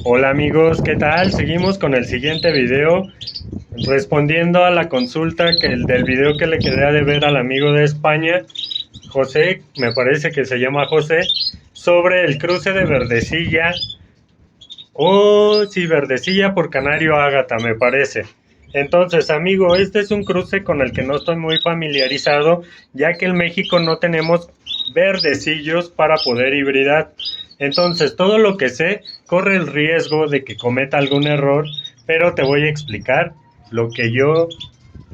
Hola amigos, ¿qué tal? Seguimos con el siguiente video, respondiendo a la consulta del video que le quedé a deber al amigo de España, José, me parece que se llama José, sobre el cruce de Verdecilla, sí, Verdecilla por Canario Ágata, me parece. Entonces, amigo, este es un cruce con el que no estoy muy familiarizado, ya que en México no tenemos verdecillos para poder hibridar. Entonces, todo lo que sé corre el riesgo de que cometa algún error, pero te voy a explicar lo que yo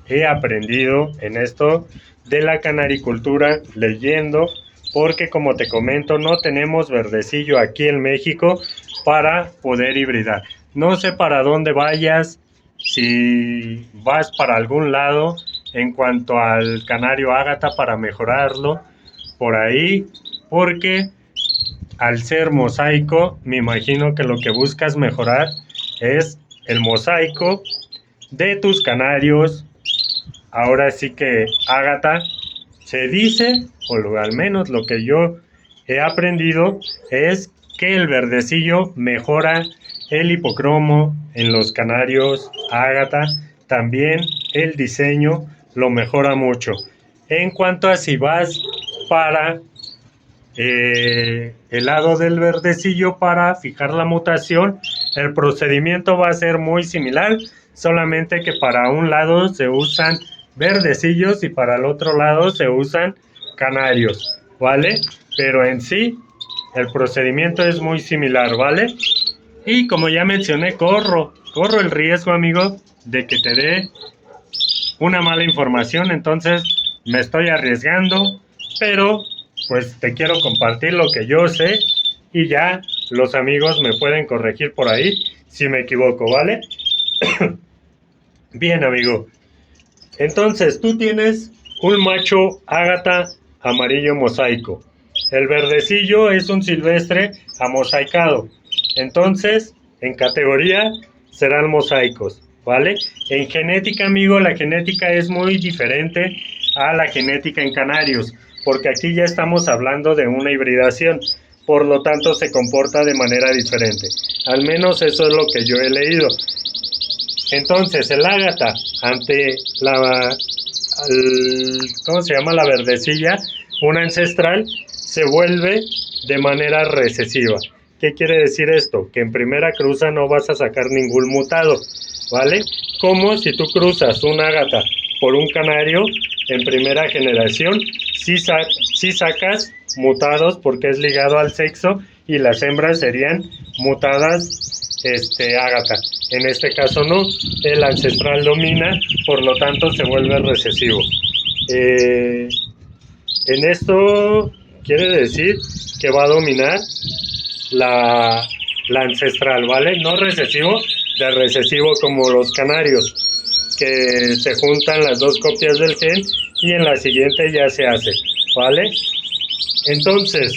he aprendido en esto de la canaricultura leyendo, porque como te comento, no tenemos verdecillo aquí en México para poder hibridar. No sé para dónde vayas, si vas para algún lado en cuanto al canario ágata para mejorarlo por ahí, porque al ser mosaico, me imagino que lo que buscas mejorar es el mosaico de tus canarios. Ahora sí que ágata se dice, o al menos lo que yo he aprendido, es que el verdecillo mejora el hipocromo en los canarios ágata. También el diseño lo mejora mucho. En cuanto a si vas para el lado del verdecillo para fijar la mutación, el procedimiento va a ser muy similar, solamente que para un lado se usan verdecillos y para el otro lado se usan canarios, ¿vale? Pero en sí el procedimiento es muy similar, ¿vale? Y como ya mencioné, corro el riesgo, amigo, de que te dé una mala información, entonces me estoy arriesgando, pero pues te quiero compartir lo que yo sé y ya los amigos me pueden corregir por ahí si me equivoco, ¿vale? Bien, amigo. Entonces, tú tienes un macho ágata amarillo mosaico. El verdecillo es un silvestre amosaicado. Entonces, en categoría serán mosaicos, ¿vale? En genética, amigo, la genética es muy diferente a la genética en canarios, porque aquí ya estamos hablando de una hibridación, por lo tanto se comporta de manera diferente. Al menos eso es lo que yo he leído. Entonces, el ágata ante ¿cómo se llama? La verdecilla, una ancestral, se vuelve de manera recesiva. ¿Qué quiere decir esto? Que en primera cruza no vas a sacar ningún mutado, ¿vale? Como si tú cruzas un ágata por un canario, en primera generación, sí sacas mutados porque es ligado al sexo y las hembras serían mutadas ágata. En este caso no, el ancestral domina, por lo tanto se vuelve recesivo. En esto quiere decir que va a dominar la ancestral, ¿vale? No recesivo, de recesivo como los canarios, que se juntan las dos copias del gen y en la siguiente ya se hace, ¿vale? Entonces,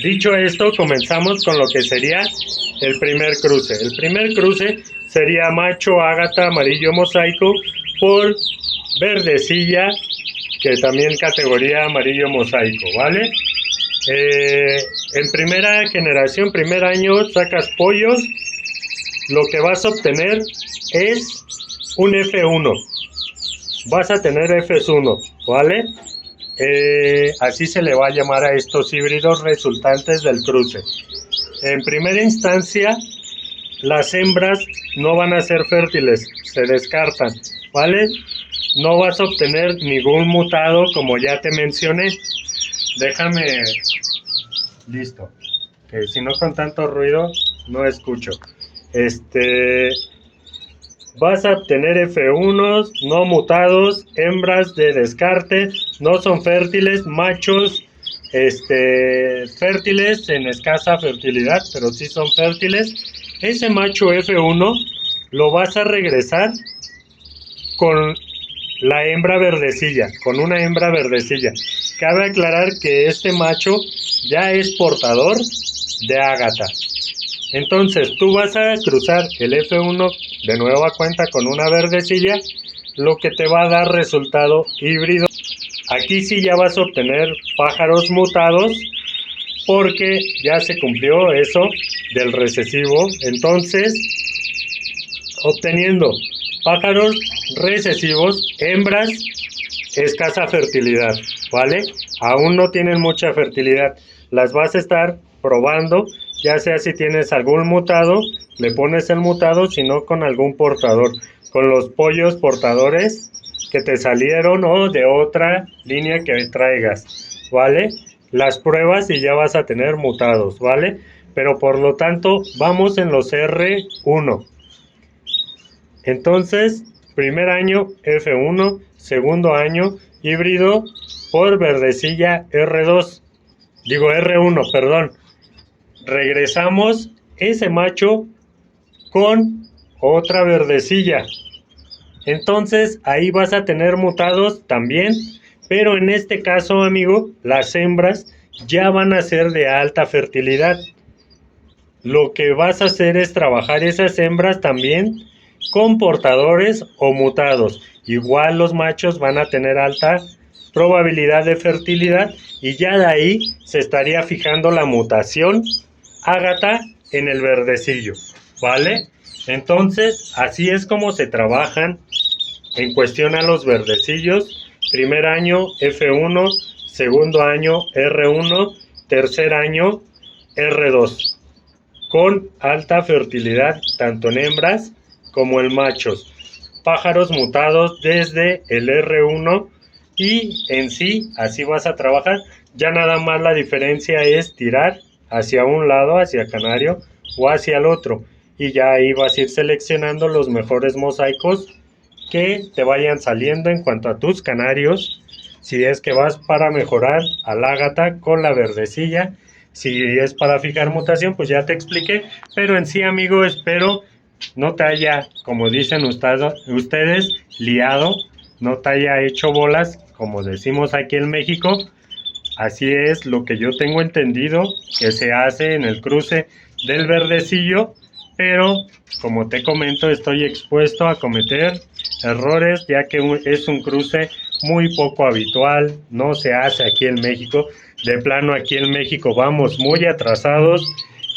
dicho esto, comenzamos con lo que sería el primer cruce. El primer cruce sería macho ágata amarillo mosaico por verdecilla, que también categoría amarillo mosaico, ¿vale? En primera generación, primer año, sacas pollos, lo que vas a obtener es un F1. Vas a tener F1, ¿vale? Así se le va a llamar a estos híbridos resultantes del cruce. En primera instancia, las hembras no van a ser fértiles, se descartan, ¿vale? No vas a obtener ningún mutado como ya te mencioné. Déjame, listo, que si no con tanto ruido no escucho. Vas a obtener F1s no mutados, hembras de descarte, no son fértiles, machos fértiles en escasa fertilidad, pero sí son fértiles. Ese macho F1 lo vas a regresar con la hembra verdecilla, con una hembra verdecilla. Cabe aclarar que este macho ya es portador de ágata. Entonces tú vas a cruzar el F1 de nueva cuenta con una verdecilla, lo que te va a dar resultado híbrido. Aquí sí ya vas a obtener pájaros mutados porque ya se cumplió eso del recesivo. Entonces, obteniendo pájaros recesivos, hembras, escasa fertilidad, ¿vale? Aún no tienen mucha fertilidad. Las vas a estar probando, ya sea si tienes algún mutado, le pones el mutado, si no con algún portador, con los pollos portadores que te salieron o de otra línea que traigas, ¿vale? Las pruebas y ya vas a tener mutados, ¿vale? Pero por lo tanto, vamos en los R1. Entonces, primer año F1, segundo año híbrido por verdecilla R2. Digo R1, perdón. Regresamos ese macho con otra verdecilla. Entonces, ahí vas a tener mutados también. Pero en este caso, amigo, las hembras ya van a ser de alta fertilidad. Lo que vas a hacer es trabajar esas hembras también con portadores o mutados. Igual los machos van a tener alta probabilidad de fertilidad y ya de ahí se estaría fijando la mutación ágata en el verdecillo, ¿vale? Entonces, así es como se trabajan en cuestión a los verdecillos. Primer año F1, segundo año R1, tercer año R2, con alta fertilidad tanto en hembras como en machos. Pájaros mutados desde el R1 y en sí, así vas a trabajar. Ya nada más la diferencia es tirar hacia un lado, hacia canario, o hacia el otro. Y ya ahí vas a ir seleccionando los mejores mosaicos que te vayan saliendo en cuanto a tus canarios. Si es que vas para mejorar al ágata con la verdecilla. Si es para fijar mutación, pues ya te expliqué. Pero en sí, amigo, espero no te haya, como dicen ustedes, liado, no te haya hecho bolas, como decimos aquí en México. Así es lo que yo tengo entendido que se hace en el cruce del verdecillo, pero como te comento, estoy expuesto a cometer errores, ya que es un cruce muy poco habitual, no se hace aquí en México. De plano, aquí en México vamos muy atrasados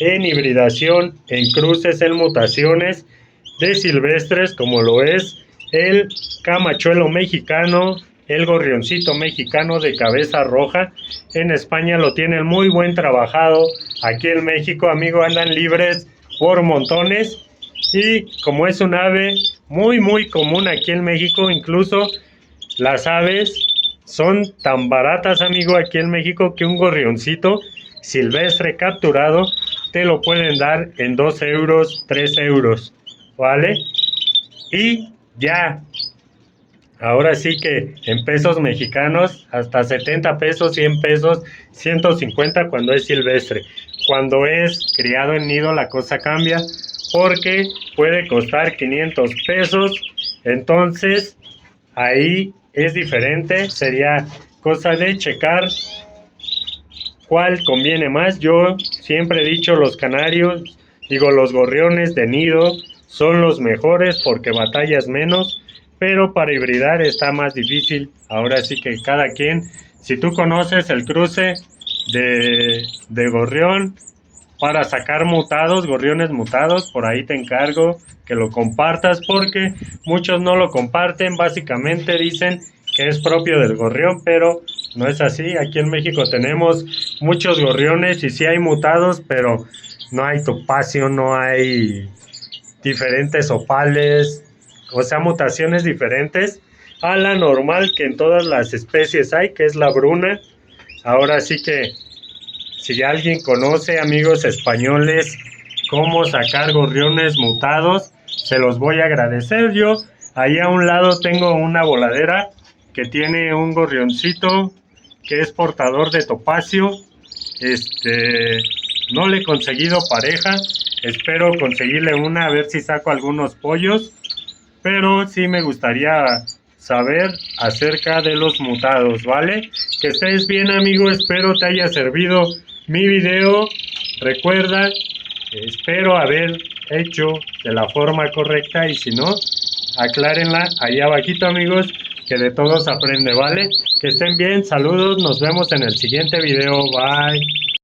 en hibridación, en cruces, en mutaciones de silvestres, como lo es el camachuelo mexicano, el gorrioncito mexicano de cabeza roja. En España lo tienen muy buen trabajado. Aquí en México, amigo, andan libres por montones. Y como es un ave muy común aquí en México, incluso las aves son tan baratas, amigo, aquí en México, que un gorrioncito silvestre capturado te lo pueden dar en 2 euros, 3 euros, ¿vale? Y ya, ahora sí que en pesos mexicanos, hasta 70 pesos, 100 pesos, 150 cuando es silvestre. Cuando es criado en nido la cosa cambia, porque puede costar 500 pesos. Entonces, ahí es diferente, sería cosa de checar cuál conviene más. Yo siempre he dicho los canarios, los gorriones de nido son los mejores porque batallas menos, pero para hibridar está más difícil. Ahora sí que cada quien, si tú conoces el cruce de gorrión para sacar mutados, gorriones mutados, por ahí te encargo que lo compartas, porque muchos no lo comparten. Básicamente dicen que es propio del gorrión, pero no es así. Aquí en México tenemos muchos gorriones y sí hay mutados, pero no hay topacio, no hay diferentes opales, o sea, mutaciones diferentes a la normal que en todas las especies hay, que es la bruna. Ahora sí que si alguien conoce, amigos españoles, cómo sacar gorriones mutados, se los voy a agradecer. Yo ahí a un lado tengo una voladera que tiene un gorrioncito que es portador de topacio. No le he conseguido pareja, espero conseguirle una, a ver si saco algunos pollos, pero sí me gustaría saber acerca de los mutados, ¿vale? Que estés bien, amigo, espero te haya servido mi video. Recuerda, espero haber hecho de la forma correcta, y si no, aclárenla ahí abajito, amigos, que de todos aprende, ¿vale? Que estén bien, saludos, nos vemos en el siguiente video, bye.